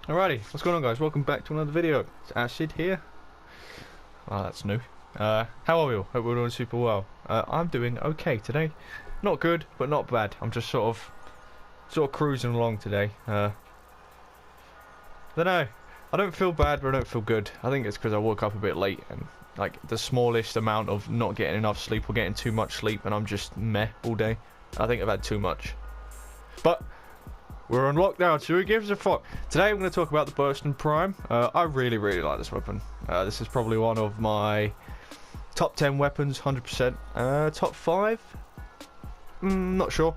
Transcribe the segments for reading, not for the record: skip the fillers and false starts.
Alrighty, what's going on, guys? Welcome back to another video. It's Acid here. Oh, that's new. How are we all? Hope we're doing super well. I'm doing okay today. Not good, but not bad. I'm just sort of cruising along today. I don't know. I don't feel bad, but I don't feel good. I think it's because I woke up a bit late and like the smallest amount of not getting enough sleep or getting too much sleep, and I'm just meh all day. I think I've had too much. But we're on lockdown, so who gives a fuck? Today I'm going to talk about the Burston Prime. I really like this weapon. This is probably one of my top 10 weapons, 100%. Top 5? Not sure.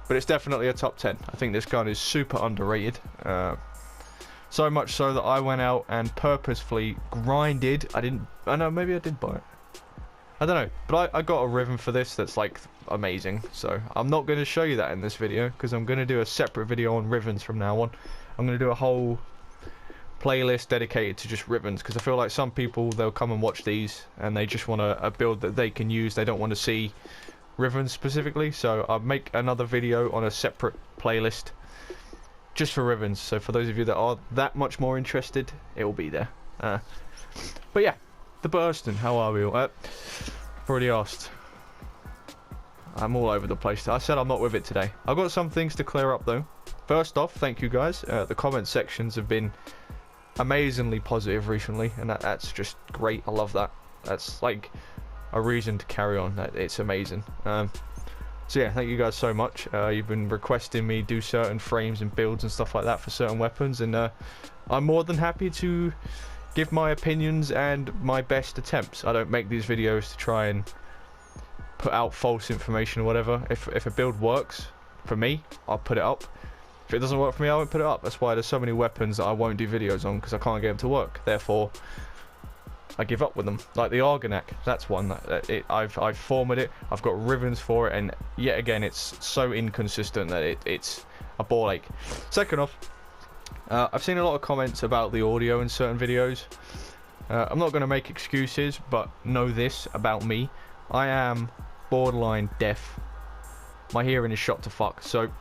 But it's definitely a top 10. I think this gun is super underrated. So much so that I went out and purposefully grinded. I know, maybe I did buy it. I don't know, but I got a Riven for this that's like amazing, so I'm not going to show you that in this video because I'm going to do a separate video on Rivens from now on. I'm going to do a whole playlist dedicated to just Rivens because I feel like some people, they'll come and watch these and they just want a build that they can use. They don't want to see Rivens specifically, so I'll make another video on a separate playlist just for Rivens. So for those of you that are that much more interested, it will be there. But yeah, the Burston, how are we all? I've already asked. I'm all over the place. I said I'm not with it today. I've got some things to clear up though. First off, thank you guys. The comment sections have been amazingly positive recently, and that's just great. I love that. That's like a reason to carry on. It's amazing. So yeah, thank you guys so much. You've been requesting me do certain frames and builds and stuff like that for certain weapons, and I'm more than happy to give my opinions and my best attempts. I don't make these videos to try and put out false information or whatever. If a build works for me, I'll put it up. If it doesn't work for me, I won't put it up. That's why there's so many weapons that I won't do videos on, because I can't get them to work. Therefore, I give up with them. Like the Argonac, that's one that I've formed it. I've got Rivens for it, and yet again, it's so inconsistent that it's a ball ache. Second off, I've seen a lot of comments about the audio in certain videos. I'm not going to make excuses, but know this about me. I am borderline deaf. My hearing is shot to fuck. So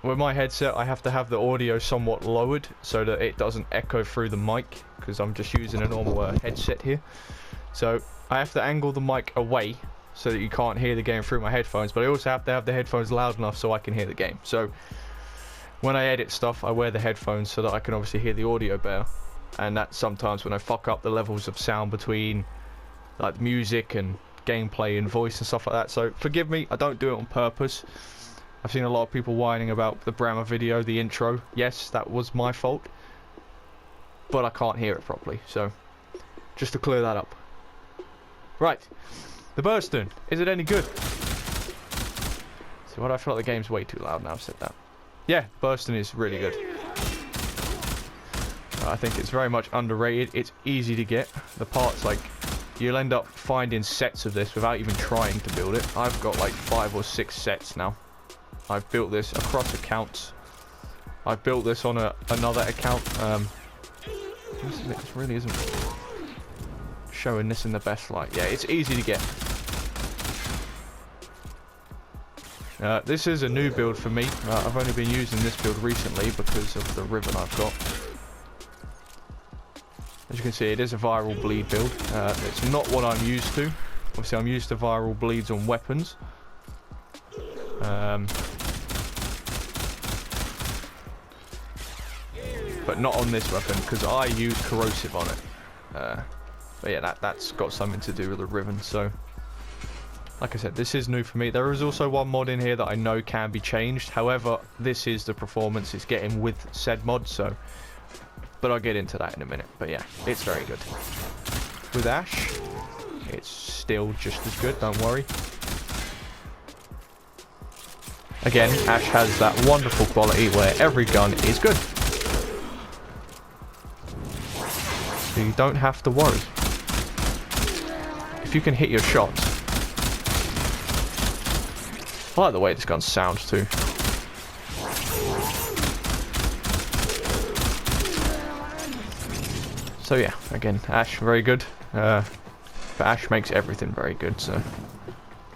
with my headset, I have to have the audio somewhat lowered so that it doesn't echo through the mic, because I'm just using a normal headset here. So I have to angle the mic away so that you can't hear the game through my headphones, but I also have to have the headphones loud enough so I can hear the game. So when I edit stuff, I wear the headphones so that I can obviously hear the audio better. And that's sometimes when I fuck up the levels of sound between like music and gameplay and voice and stuff like that. So forgive me, I don't do it on purpose. I've seen a lot of people whining about the Brahma video, the intro. Yes, that was my fault, but I can't hear it properly, so just to clear that up. Right, the Burston, is it any good? See, what, I feel like the game's way too loud now I've said that. Yeah, Burston is really good. I think it's very much underrated. It's easy to get. The parts, like, you'll end up finding sets of this without even trying to build it. I've got like 5 or 6 sets now. I've built this across accounts. I've built this on another account. This really isn't showing this in the best light. Yeah, it's easy to get. This is a new build for me. I've only been using this build recently because of the Riven I've got. As you can see, it is a viral bleed build. It's not what I'm used to. Obviously, I'm used to viral bleeds on weapons. But not on this weapon, because I use corrosive on it. But yeah, that's got something to do with the Riven. So, like I said, this is new for me. There is also one mod in here that I know can be changed. However, this is the performance it's getting with said mod. So, but I'll get into that in a minute. But yeah, it's very good. With Ash, it's still just as good. Don't worry. Again, Ash has that wonderful quality where every gun is good. So you don't have to worry. If you can hit your shots. I like the way this gun sounds too. So yeah, again, Ash, very good. But Ash makes everything very good, so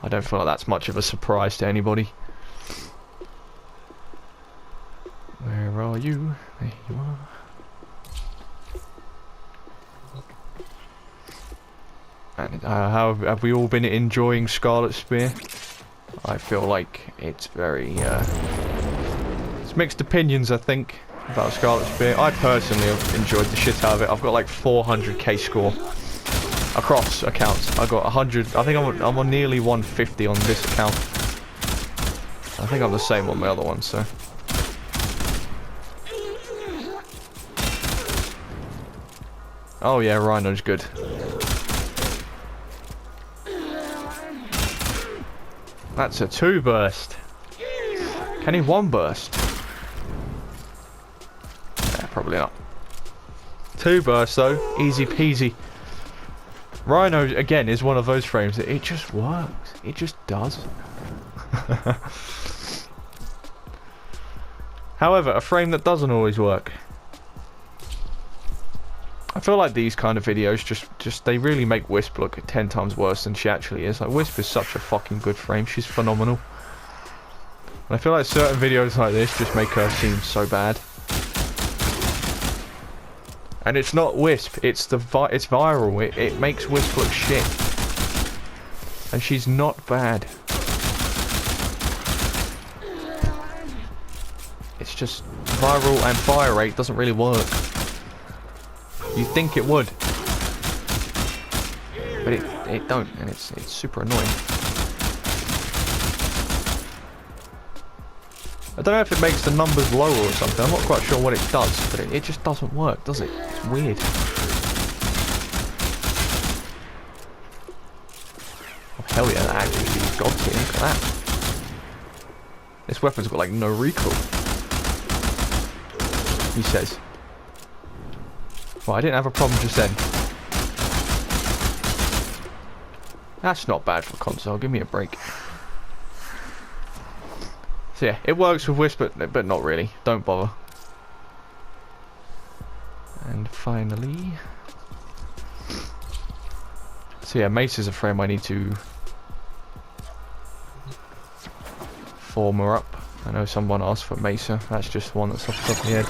I don't feel like that's much of a surprise to anybody. Where are you? There you are. And how have we all been enjoying Scarlet Spear? I feel like it's very, it's mixed opinions, I think, about Scarlet Spear. I personally have enjoyed the shit out of it. I've got like 400k score across accounts. I got 100. I think I'm on nearly 150 on this account. I think I'm the same on my other one, so. Oh yeah, Rhino's good. That's a 2 burst. Can he 1 burst? Yeah, probably not. 2 bursts though, easy peasy. Rhino again is one of those frames that it just works. It just does. However, a frame that doesn't always work. I feel like these kind of videos just they really make Wisp look 10 times worse than she actually is. Like, Wisp is such a fucking good frame. She's phenomenal. And I feel like certain videos like this just make her seem so bad. And it's not Wisp, it's it's viral. It makes Wisp look shit. And she's not bad. It's just viral and fire rate doesn't really work. You think it would, but it don't, and it's super annoying. I don't know if it makes the numbers lower or something. I'm not quite sure what it does, but it just doesn't work, does it? It's weird. Oh hell yeah, that actually is god tier. Look at that. This weapon's got like no recoil. He says. Well, I didn't have a problem just then. That's not bad for console. Give me a break. So yeah, it works with Wisp, but not really. Don't bother. And finally, so yeah, Mesa's a frame I need to form her up. I know someone asked for Mesa. That's just one that's off the top of my head.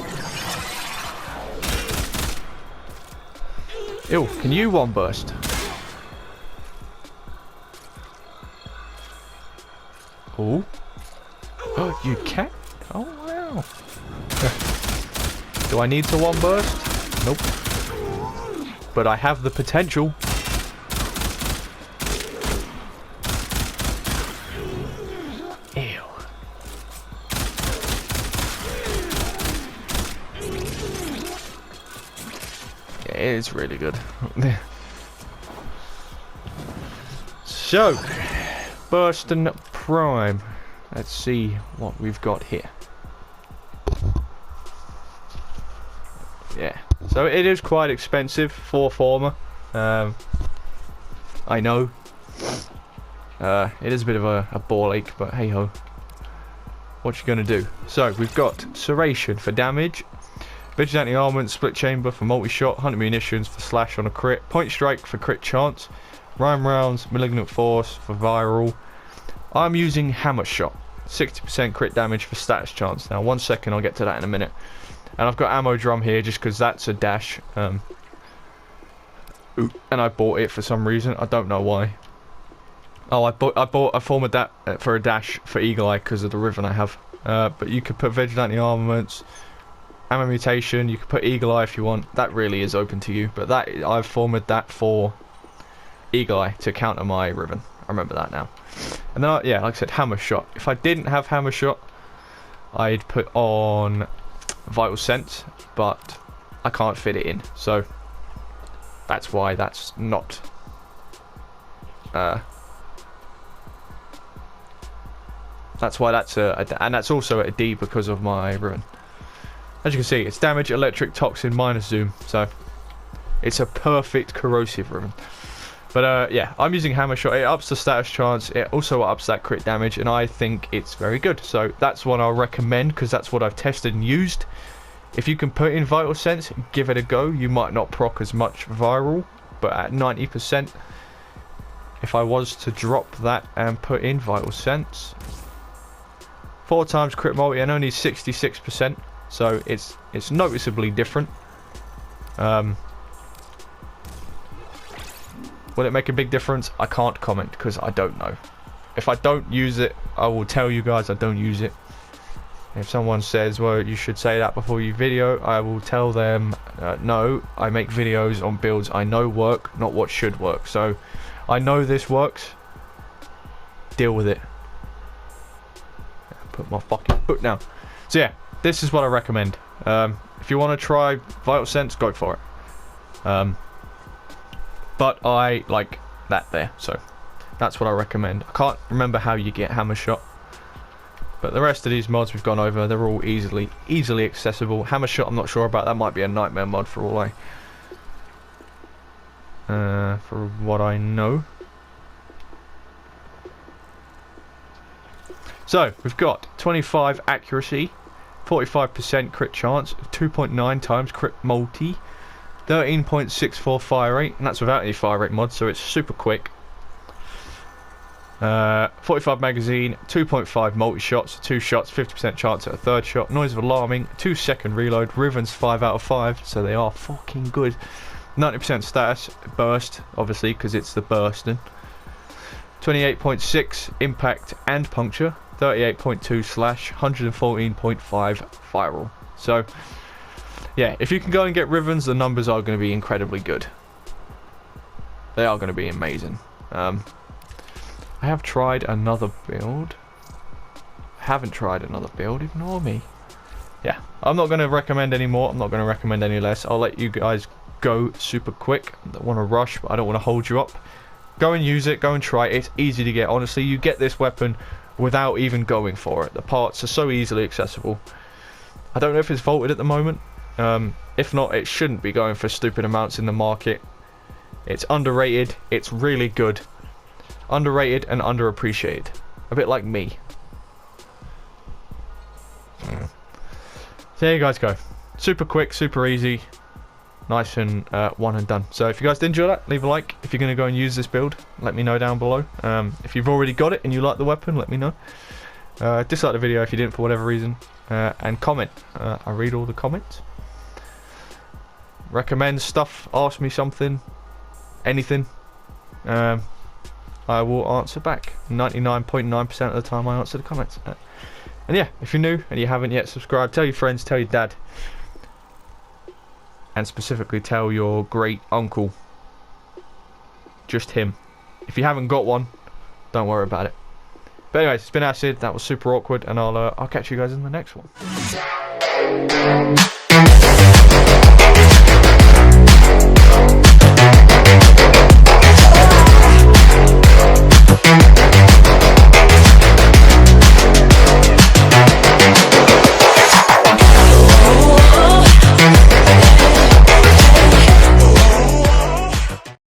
Ew, can you 1 burst? Oh. Oh, you can? Oh, wow. Do I need to 1 burst? Nope. But I have the potential. Ew. It's really good. So, Burston Prime. Let's see what we've got here. Yeah, so it is quite expensive for Former. I know. It is a bit of a ball ache, but hey ho. What you gonna do? So, we've got Serration for damage. Vigilante Armament, Split Chamber for multi-shot, 100 munitions for slash on a crit, Point Strike for crit chance, Rhyme Rounds, Malignant Force for viral. I'm using Hammer Shot, 60% crit damage for status chance. Now 1 second, I'll get to that in a minute. And I've got Ammo Drum here just because that's a dash. And I bought it for some reason, I don't know why. Oh, I bought a form of that for a dash for Eagle Eye because of the Riven I have. But you could put Vigilante Armaments, Ammo Mutation, you could put Eagle Eye if you want. That really is open to you. But that I've formed that for Eagle Eye to counter my Riven. I remember that now. And then, yeah, like I said, Hammer Shot. If I didn't have Hammer Shot, I'd put on Vital Sense, but I can't fit it in. So that's why that's not. That's why that's and that's also at a D because of my Riven. As you can see, it's damage, electric, toxin, minus zoom, so it's a perfect corrosive Riven. But yeah, I'm using Hammer Shot. It ups the status chance, it also ups that crit damage, and I think it's very good. So that's one I'll recommend because that's what I've tested and used. If you can put in Vital Sense, give it a go. You might not proc as much viral, but at 90%, if I was to drop that and put in Vital Sense, 4 times crit multi and only 66%. so it's noticeably different. Will it make a big difference? I can't comment because I don't know. If I don't use it, I will tell you guys I don't use it. If someone says, well, you should say that before you video, I will tell them, no, I make videos on builds I know work, not what should work. So, I know this works. Deal with it. Put my fucking foot down. So yeah, this is what I recommend. If you want to try Vital Sense, go for it. But I like that there, so that's what I recommend. I can't remember how you get Hammer Shot, but the rest of these mods we've gone over, they're all easily accessible. Hammer Shot, I'm not sure about. That might be a nightmare mod for all for what I know. So we've got 25 accuracy, 45% crit chance, 2.9 times crit multi, 13.64 fire rate, and that's without any fire rate mod, so it's super quick. 45 magazine, 2.5 multi shots, 2 shots, 50% chance at a third shot, noise of alarming, 2-second reload, rivens 5 out of 5, so they are fucking good. 90% status, burst, obviously, because it's the Burston. 28.6 impact and puncture, 38.2 slash, 114.5 viral. So, yeah, if you can go and get rivens, the numbers are going to be incredibly good. They are going to be amazing. I have tried another build. Haven't tried another build, ignore me. Yeah, I'm not going to recommend any more. I'm not going to recommend any less. I'll let you guys go super quick. I don't want to rush, but I don't want to hold you up. Go and use it, go and try it. It's easy to get. Honestly, you get this weapon without even going for it. The parts are so easily accessible. I don't know if it's vaulted at the moment. If not, it shouldn't be going for stupid amounts in the market. It's underrated. It's really good. Underrated and underappreciated. A bit like me. So there you guys go. Super quick, super easy. Nice and one and done. So if you guys did enjoy that, leave a like. If you're going to go and use this build, let me know down below. If you've already got it and you like the weapon, let me know. Dislike the video if you didn't for whatever reason. And comment. I read all the comments. Recommend stuff, ask me something, anything. I will answer back. 99.9% of the time I answer the comments. And yeah, if you're new and you haven't yet subscribed, tell your friends, tell your dad. And specifically tell your great uncle. Just him. If you haven't got one, don't worry about it. But anyways, it's been Acid. That was super awkward, and I'll catch you guys in the next one.